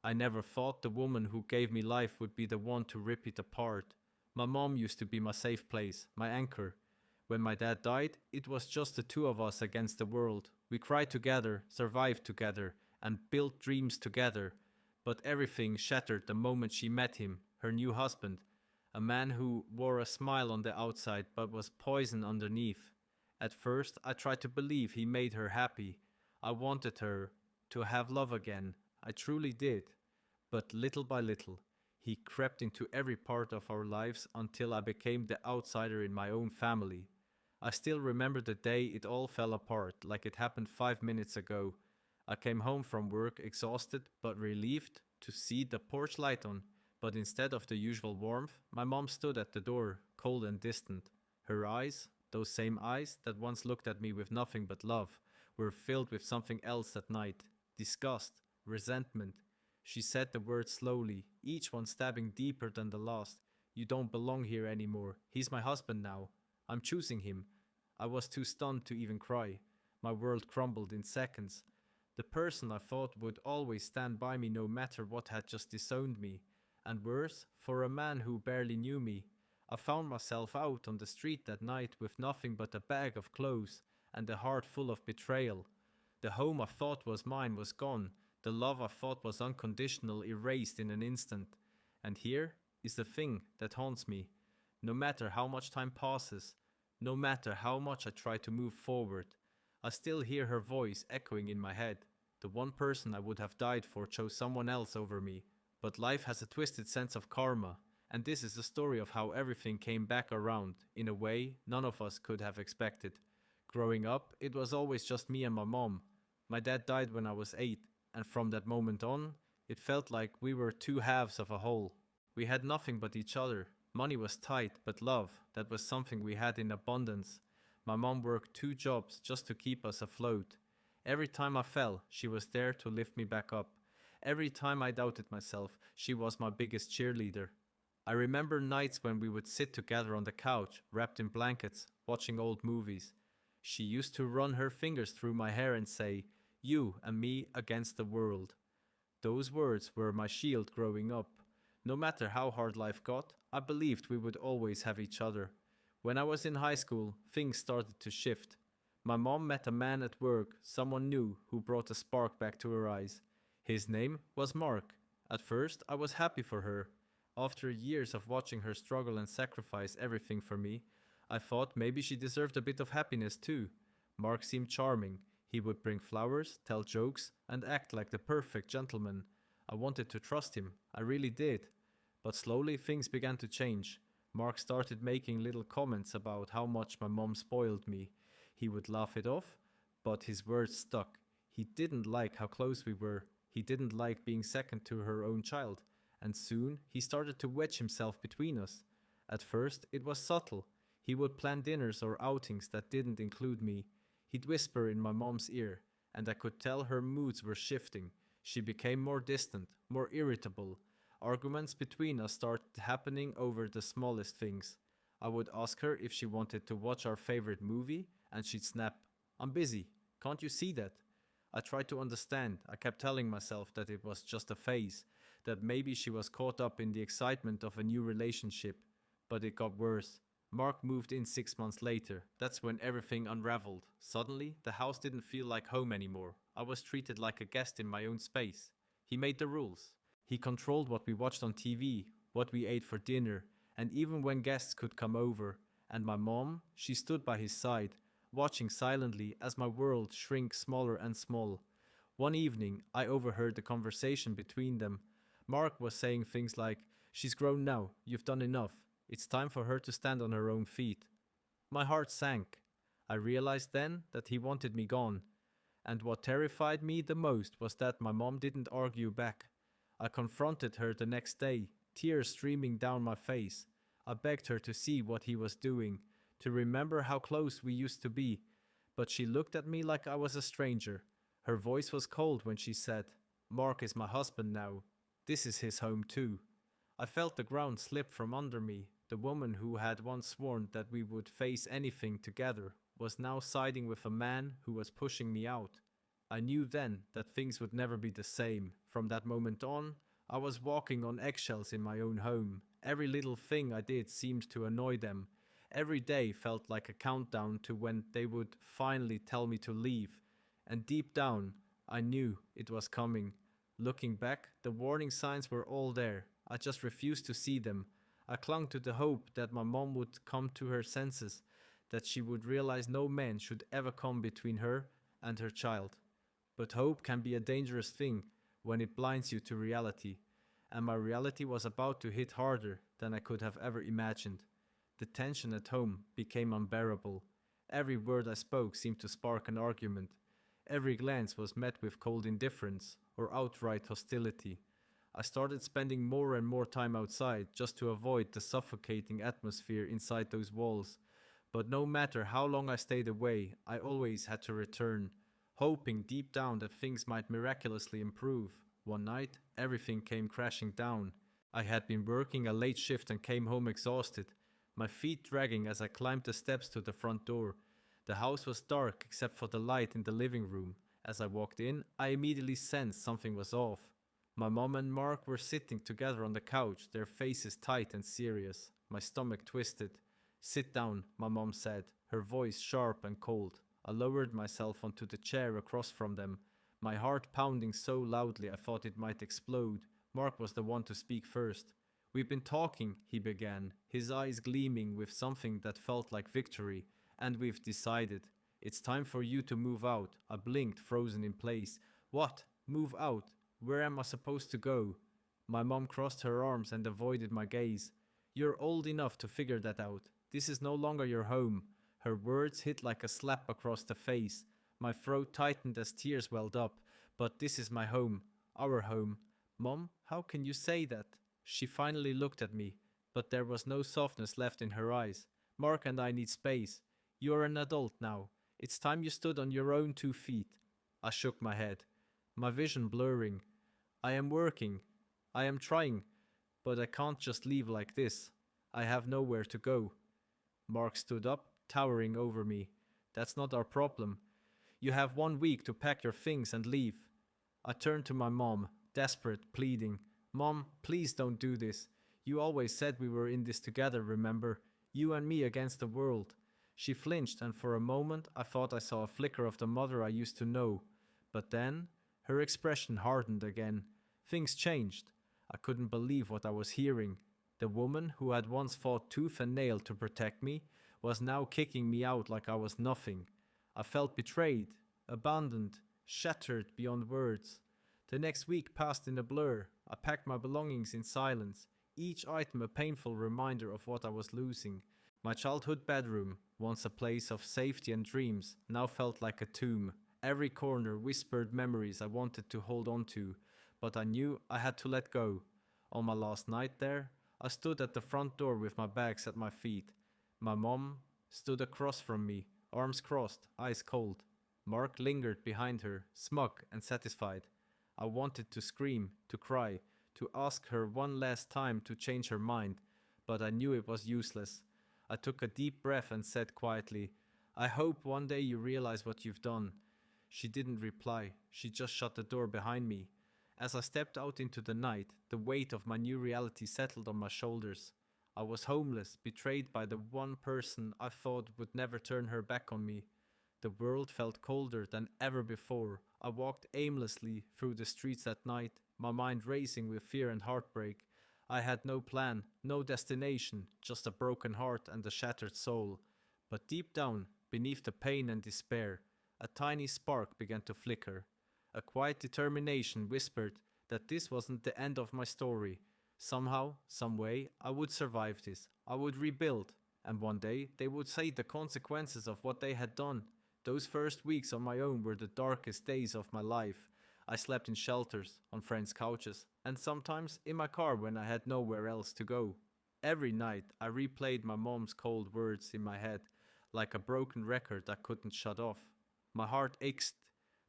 I never thought the woman who gave me life would be the one to rip it apart. My mom used to be my safe place, my anchor. When my dad died, it was just the two of us against the world. We cried together, survived together, and built dreams together. But everything shattered the moment she met him, her new husband, a man who wore a smile on the outside but was poison underneath. At first, I tried to believe he made her happy. I wanted her to have love again. I truly did. But little by little, he crept into every part of our lives until I became the outsider in my own family. I still remember the day it all fell apart, like it happened 5 minutes ago. I came home from work exhausted but relieved to see the porch light on, but instead of the usual warmth, my mom stood at the door, cold and distant. Her eyes, those same eyes that once looked at me with nothing but love, were filled with something else that night: disgust, resentment. She said the words slowly, each one stabbing deeper than the last. You don't belong here anymore. He's my husband now. I'm choosing him. I was too stunned to even cry. My world crumbled in seconds. The person I thought would always stand by me no matter what had just disowned me. And worse, for a man who barely knew me. I found myself out on the street that night with nothing but a bag of clothes and a heart full of betrayal. The home I thought was mine was gone. The love I thought was unconditional erased in an instant. And here is the thing that haunts me. No matter how much time passes, no matter how much I try to move forward, I still hear her voice echoing in my head. The one person I would have died for chose someone else over me. But life has a twisted sense of karma, and this is the story of how everything came back around in a way none of us could have expected. Growing up, it was always just me and my mom. My dad died when I was 8, and from that moment on, it felt like we were two halves of a whole. We had nothing but each other. Money was tight, but love, that was something we had in abundance. My mom worked 2 jobs just to keep us afloat. Every time I fell, she was there to lift me back up. Every time I doubted myself, she was my biggest cheerleader. I remember nights when we would sit together on the couch, wrapped in blankets, watching old movies. She used to run her fingers through my hair and say, "You and me against the world." Those words were my shield growing up. No matter how hard life got, I believed we would always have each other. When I was in high school, things started to shift. My mom met a man at work, someone new, who brought a spark back to her eyes. His name was Mark. At first, I was happy for her. After years of watching her struggle and sacrifice everything for me, I thought maybe she deserved a bit of happiness too. Mark seemed charming. He would bring flowers, tell jokes, and act like the perfect gentleman. I wanted to trust him. I really did. But slowly things began to change. Mark started making little comments about how much my mom spoiled me. He would laugh it off, but his words stuck. He didn't like how close we were. He didn't like being second to her own child. And soon he started to wedge himself between us. At first it was subtle. He would plan dinners or outings that didn't include me. He'd whisper in my mom's ear, and I could tell her moods were shifting. She became more distant, more irritable. Arguments between us started happening over the smallest things. I would ask her if she wanted to watch our favorite movie, and she'd snap, "I'm busy. Can't you see that?" I tried to understand. I kept telling myself that it was just a phase, that maybe she was caught up in the excitement of a new relationship. But it got worse. Mark moved in 6 months later. That's when everything unraveled. Suddenly, the house didn't feel like home anymore. I was treated like a guest in my own space. He made the rules. He controlled what we watched on TV, what we ate for dinner, and even when guests could come over. And my mom, she stood by his side, watching silently as my world shrank smaller and small. One evening, I overheard the conversation between them. Mark was saying things like, "She's grown now, you've done enough. It's time for her to stand on her own feet." My heart sank. I realized then that he wanted me gone. And what terrified me the most was that my mom didn't argue back. I confronted her the next day, tears streaming down my face. I begged her to see what he was doing, to remember how close we used to be, but she looked at me like I was a stranger. Her voice was cold when she said, "Mark is my husband now. This is his home too." I felt the ground slip from under me. The woman who had once sworn that we would face anything together was now siding with a man who was pushing me out. I knew then that things would never be the same. From that moment on, I was walking on eggshells in my own home. Every little thing I did seemed to annoy them. Every day felt like a countdown to when they would finally tell me to leave. And deep down, I knew it was coming. Looking back, the warning signs were all there. I just refused to see them. I clung to the hope that my mom would come to her senses, that she would realize no man should ever come between her and her child. But hope can be a dangerous thing when it blinds you to reality, and my reality was about to hit harder than I could have ever imagined. The tension at home became unbearable. Every word I spoke seemed to spark an argument. Every glance was met with cold indifference or outright hostility. I started spending more and more time outside just to avoid the suffocating atmosphere inside those walls. But no matter how long I stayed away, I always had to return, hoping deep down that things might miraculously improve. One night, everything came crashing down. I had been working a late shift and came home exhausted, my feet dragging as I climbed the steps to the front door. The house was dark except for the light in the living room. As I walked in, I immediately sensed something was off. My mom and Mark were sitting together on the couch, their faces tight and serious. My stomach twisted. "Sit down," my mom said, her voice sharp and cold. I lowered myself onto the chair across from them, my heart pounding so loudly I thought it might explode. Mark was the one to speak first. "We've been talking," he began, his eyes gleaming with something that felt like victory, "and we've decided. It's time for you to move out." I blinked, frozen in place. "What? Move out? Where am I supposed to go?" My mom crossed her arms and avoided my gaze. "You're old enough to figure that out. This is no longer your home." Her words hit like a slap across the face. My throat tightened as tears welled up. "But this is my home. Our home." "Mom, how can you say that?" She finally looked at me, but there was no softness left in her eyes. "Mark and I need space. You're an adult now. It's time you stood on your own 2 feet." I shook my head, my vision blurring. "I am working. I am trying. But I can't just leave like this. I have nowhere to go." Mark stood up, towering over me. "That's not our problem. You have 1 week to pack your things and leave." I turned to my mom, desperate, pleading. "Mom, please don't do this. You always said we were in this together, remember? You and me against the world." She flinched, and for a moment I thought I saw a flicker of the mother I used to know. But then her expression hardened again. Things changed. I couldn't believe what I was hearing. The woman who had once fought tooth and nail to protect me was now kicking me out like I was nothing. I felt betrayed, abandoned, shattered beyond words. The next week passed in a blur. I packed my belongings in silence, each item a painful reminder of what I was losing. My childhood bedroom, once a place of safety and dreams, now felt like a tomb. Every corner whispered memories I wanted to hold on to, but I knew I had to let go. On my last night there, I stood at the front door with my bags at my feet. My mom stood across from me, arms crossed, eyes cold. Mark lingered behind her, smug and satisfied. I wanted to scream, to cry, to ask her one last time to change her mind, but I knew it was useless. I took a deep breath and said quietly, "I hope one day you realize what you've done." She didn't reply. She just shut the door behind me. As I stepped out into the night, the weight of my new reality settled on my shoulders. I was homeless, betrayed by the one person I thought would never turn her back on me. The world felt colder than ever before. I walked aimlessly through the streets that night, my mind racing with fear and heartbreak. I had no plan, no destination, just a broken heart and a shattered soul. But deep down, beneath the pain and despair, a tiny spark began to flicker. A quiet determination whispered that this wasn't the end of my story. Somehow, some way, I would survive this. I would rebuild. And one day, they would see the consequences of what they had done. Those first weeks on my own were the darkest days of my life. I slept in shelters, on friends' couches, and sometimes in my car when I had nowhere else to go. Every night, I replayed my mom's cold words in my head, like a broken record I couldn't shut off. My heart ached,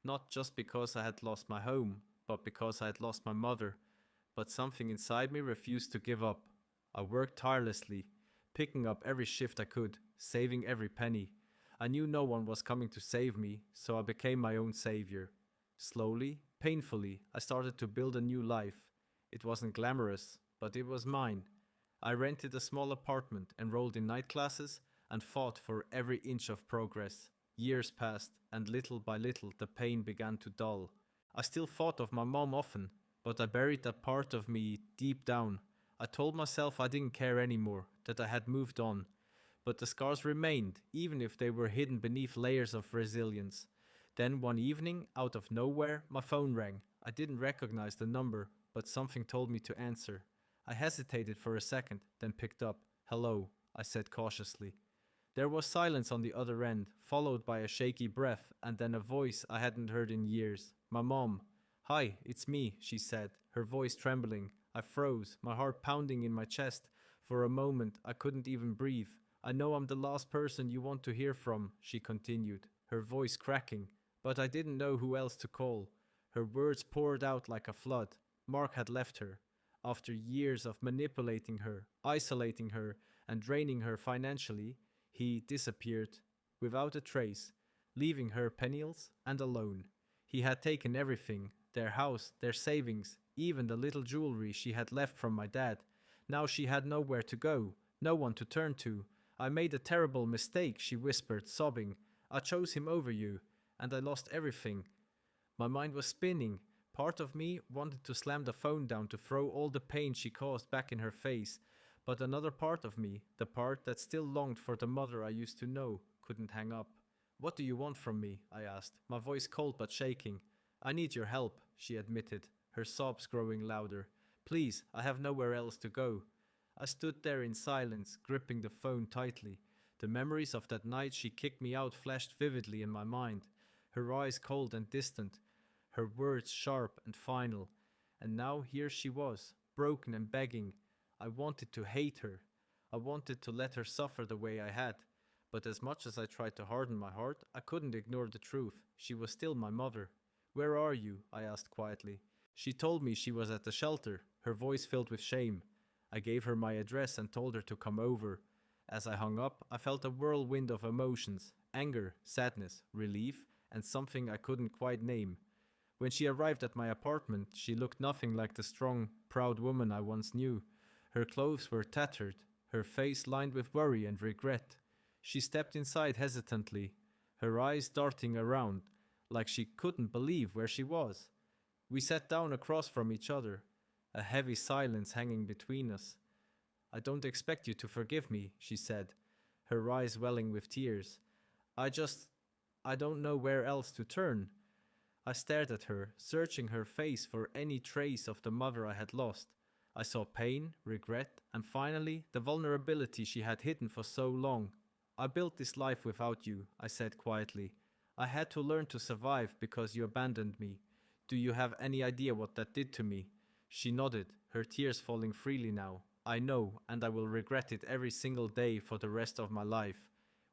not just because I had lost my home, but because I had lost my mother. But something inside me refused to give up. I worked tirelessly, picking up every shift I could, saving every penny. I knew no one was coming to save me, so I became my own savior. Slowly, painfully, I started to build a new life. It wasn't glamorous, but it was mine. I rented a small apartment, enrolled in night classes, and fought for every inch of progress. Years passed, and little by little the pain began to dull. I still thought of my mom often, but I buried that part of me deep down. I told myself I didn't care anymore, that I had moved on. But the scars remained, even if they were hidden beneath layers of resilience. Then one evening, out of nowhere, my phone rang. I didn't recognize the number, but something told me to answer. I hesitated for a second, then picked up. "Hello," I said cautiously. There was silence on the other end, followed by a shaky breath, and then a voice I hadn't heard in years. My mom. "Hi, it's me," she said, her voice trembling. I froze, my heart pounding in my chest. For a moment, I couldn't even breathe. "I know I'm the last person you want to hear from," she continued, her voice cracking, but I didn't know who else to call. Her words poured out like a flood. Mark had left her. After years of manipulating her, isolating her, and draining her financially, he disappeared without a trace, leaving her penniless and alone. He had taken everything, their house, their savings, even the little jewelry she had left from my dad. Now she had nowhere to go, no one to turn to. "I made a terrible mistake," she whispered, sobbing. "I chose him over you, and I lost everything." My mind was spinning. Part of me wanted to slam the phone down to throw all the pain she caused back in her face, but another part of me, the part that still longed for the mother I used to know, couldn't hang up. "What do you want from me?" I asked, my voice cold but shaking. "I need your help," she admitted, her sobs growing louder. "Please, I have nowhere else to go." I stood there in silence, gripping the phone tightly. The memories of that night she kicked me out flashed vividly in my mind, her eyes cold and distant, her words sharp and final. And now here she was, broken and begging. I wanted to hate her. I wanted to let her suffer the way I had. But as much as I tried to harden my heart, I couldn't ignore the truth. She was still my mother. "Where are you?" I asked quietly. She told me she was at the shelter, her voice filled with shame. I gave her my address and told her to come over. As I hung up, I felt a whirlwind of emotions: anger, sadness, relief, and something I couldn't quite name. When she arrived at my apartment, she looked nothing like the strong, proud woman I once knew. Her clothes were tattered, her face lined with worry and regret. She stepped inside hesitantly, her eyes darting around, like she couldn't believe where she was. We sat down across from each other, a heavy silence hanging between us. "I don't expect you to forgive me," she said, her eyes welling with tears. I don't know where else to turn." I stared at her, searching her face for any trace of the mother I had lost. I saw pain, regret, and finally the vulnerability she had hidden for so long. "I built this life without you," I said quietly. "I had to learn to survive because you abandoned me. Do you have any idea what that did to me?" She nodded, her tears falling freely now. "I know, and I will regret it every single day for the rest of my life."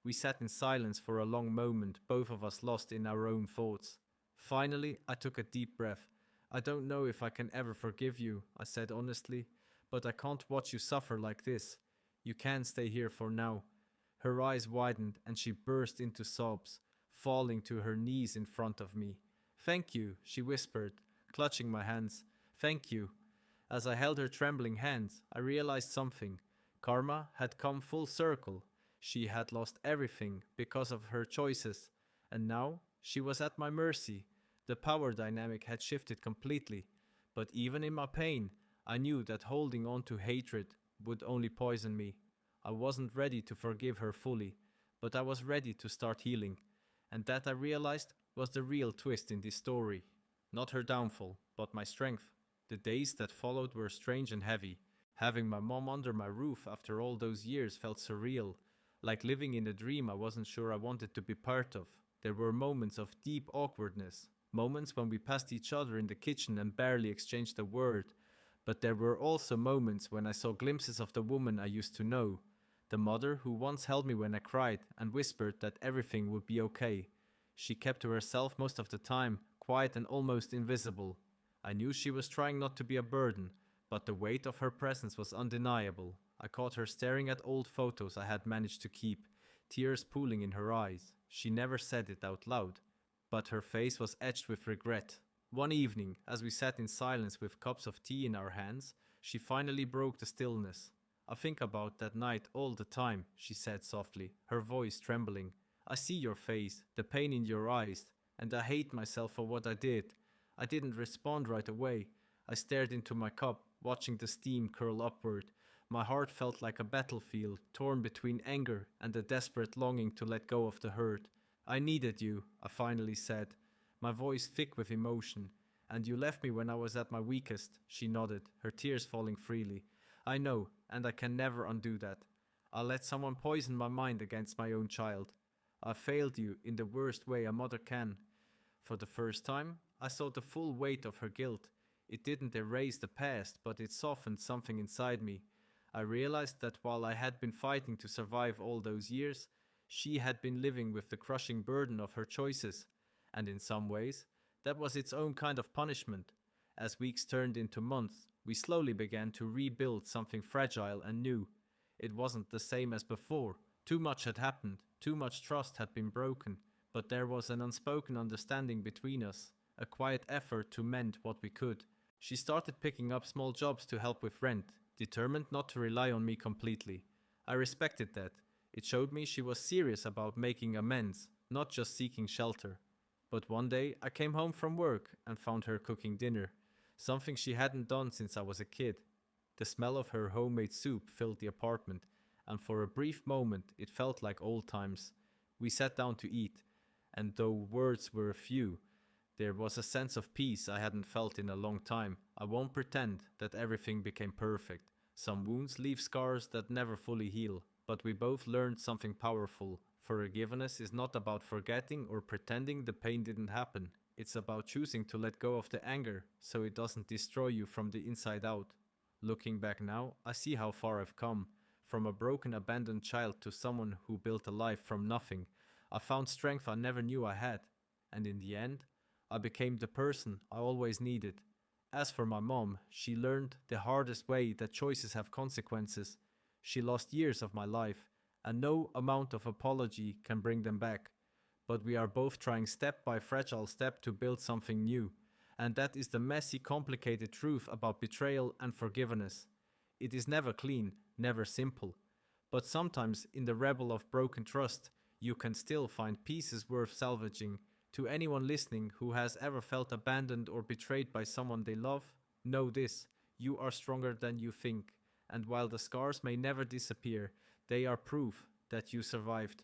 We sat in silence for a long moment, both of us lost in our own thoughts. Finally, I took a deep breath. "I don't know if I can ever forgive you," I said honestly, "but I can't watch you suffer like this. You can stay here for now." Her eyes widened and she burst into sobs, falling to her knees in front of me. "Thank you," she whispered, clutching my hands. "Thank you." As I held her trembling hands, I realized something. Karma had come full circle. She had lost everything because of her choices, and now she was at my mercy. The power dynamic had shifted completely, but even in my pain, I knew that holding on to hatred would only poison me. I wasn't ready to forgive her fully, but I was ready to start healing, and that I realized was the real twist in this story. Not her downfall, but my strength. The days that followed were strange and heavy. Having my mom under my roof after all those years felt surreal, like living in a dream I wasn't sure I wanted to be part of. There were moments of deep awkwardness, moments when we passed each other in the kitchen and barely exchanged a word, but there were also moments when I saw glimpses of the woman I used to know, the mother who once held me when I cried and whispered that everything would be okay. She kept to herself most of the time, quiet and almost invisible. I knew she was trying not to be a burden, but the weight of her presence was undeniable. I caught her staring at old photos I had managed to keep, tears pooling in her eyes. She never said it out loud, but her face was etched with regret. One evening, as we sat in silence with cups of tea in our hands, she finally broke the stillness. I think about that night all the time, she said softly, her voice trembling. I see your face, the pain in your eyes, and I hate myself for what I did. I didn't respond right away. I stared into my cup, watching the steam curl upward. My heart felt like a battlefield, torn between anger and a desperate longing to let go of the hurt. I needed you, I finally said, my voice thick with emotion. And you left me when I was at my weakest, she nodded, her tears falling freely. I know, and I can never undo that. I let someone poison my mind against my own child. I failed you in the worst way a mother can. For the first time, I saw the full weight of her guilt. It didn't erase the past, but it softened something inside me. I realized that while I had been fighting to survive all those years, she had been living with the crushing burden of her choices. And in some ways, that was its own kind of punishment. As weeks turned into months, we slowly began to rebuild something fragile and new. It wasn't the same as before. Too much had happened, too much trust had been broken, but there was an unspoken understanding between us, a quiet effort to mend what we could. She started picking up small jobs to help with rent, determined not to rely on me completely. I respected that. It showed me she was serious about making amends, not just seeking shelter. But one day I came home from work and found her cooking dinner, something she hadn't done since I was a kid. The smell of her homemade soup filled the apartment, and for a brief moment it felt like old times. We sat down to eat, and though words were few, there was a sense of peace I hadn't felt in a long time. I won't pretend that everything became perfect. Some wounds leave scars that never fully heal, but we both learned something powerful. Forgiveness is not about forgetting or pretending the pain didn't happen. It's about choosing to let go of the anger so it doesn't destroy you from the inside out. Looking back now, I see how far I've come. From a broken, abandoned child to someone who built a life from nothing. I found strength I never knew I had. And in the end, I became the person I always needed. As for my mom, she learned the hardest way that choices have consequences. She lost years of my life, and no amount of apology can bring them back. But we are both trying step by fragile step to build something new. And that is the messy, complicated truth about betrayal and forgiveness. It is never clean, never simple. But sometimes in the rebel of broken trust, you can still find pieces worth salvaging. To anyone listening who has ever felt abandoned or betrayed by someone they love, know this: you are stronger than you think. And while the scars may never disappear, they are proof that you survived.